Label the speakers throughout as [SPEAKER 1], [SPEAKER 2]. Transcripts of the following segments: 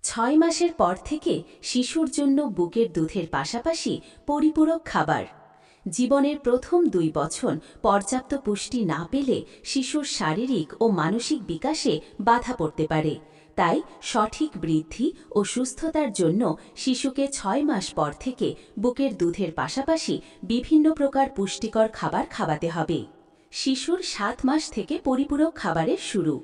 [SPEAKER 1] ৬ মাসের পর থেকে শিশুর জন্য বুকের দুধের পাশাপাশি পরিপূরক খাবার। জীবনের প্রথম ২ বছর পর্যাপ্ত পুষ্টি না পেলে শিশুর শারীরিক ও মানসিক বিকাশে বাধা পড়তে পারে। তাই সঠিক বৃদ্ধি ও সুস্থতার জন্য শিশুকে ৬ মাস পর থেকে বুকের দুধের পাশাপাশি বিভিন্ন প্রকার পুষ্টিকর খাবার খাওয়াতে হবে। শিশুর ৭ মাস থেকে পরিপূরক খাবারের শুরু।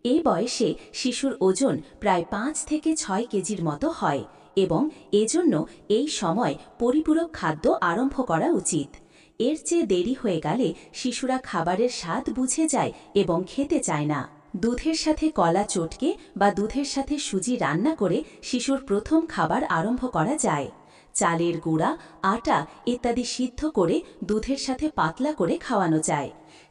[SPEAKER 1] এই বয়সে শিশুর ওজন প্রায় ৫ থেকে ৬ কেজির মতো হয় এবং এজন্য এই সময় পরিপূরক খাদ্য আরম্ভ করা উচিত। এর চেয়ে দেরি হয়ে গেলে শিশুরা খাবারের স্বাদ বুঝে যায় এবং খেতে চায় না। দুধের সাথে কলা চটকে বা দুধের সাথে সুজি রান্না করে শিশুর প্রথম খাবার আরম্ভ করা যায়। চালের গুঁড়া, আটা ইত্যাদি সিদ্ধ করে দুধের সাথে পাতলা করে খাওয়ানো যায়।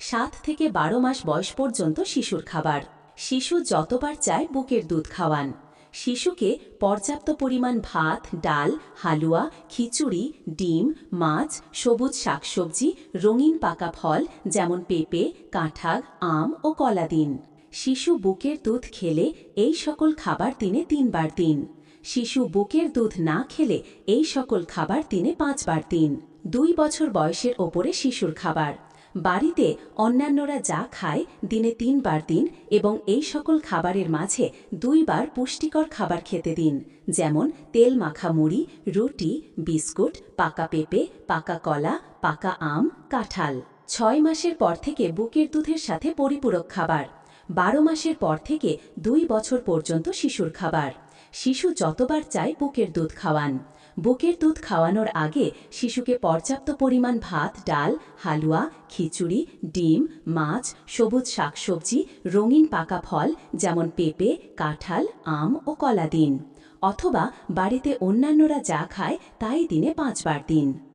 [SPEAKER 1] ৭ থেকে ১২ মাস বয়স পর্যন্ত শিশুর খাবার। শিশু যতবার চায় বুকের দুধ খাওয়ান। শিশুকে পর্যাপ্ত পরিমাণ ভাত, ডাল, হালুয়া, খিচুড়ি, ডিম, মাছ, সবুজ শাকসবজি, রঙিন পাকা ফল যেমন পেঁপে, কাঁঠাল, আম ও কলা দিন। শিশু বুকের দুধ খেলে এই সকল খাবার দিনে ৩ বার দিন। শিশু বুকের দুধ না খেলে এই সকল খাবার দিনে ৫ বার দিন। ২ বছর বয়সের ওপরে শিশুর খাবার। বাড়িতে অন্যান্যরা যা খায় দিনে ৩ বার দিন এবং এই সকল খাবারের মাঝে ২ বার পুষ্টিকর খাবার খেতে দিন, যেমন তেল মাখা মুড়ি, রুটি, বিস্কুট, পাকা পেঁপে, পাকা কলা, পাকা আম, কাঁঠাল। ৬ মাসের পর থেকে বুকের দুধের সাথে পরিপূরক খাবার। ১২ মাসের পর থেকে ২ বছর পর্যন্ত শিশুর খাবার। শিশু যতবার চায় বুকের দুধ খাওয়ান। বুকের দুধ খাওয়ানোর আগে শিশুকে পর্যাপ্ত পরিমাণ ভাত, ডাল, হালুয়া, খিচুড়ি, ডিম, মাছ, সবুজ শাকসবজি, রঙিন পাকা ফল যেমন পেঁপে, কাঁঠাল, আম ও কলা দিন। অথবা বাড়িতে অন্যান্যরা যা খায় তাই দিনে ৫ বার দিন।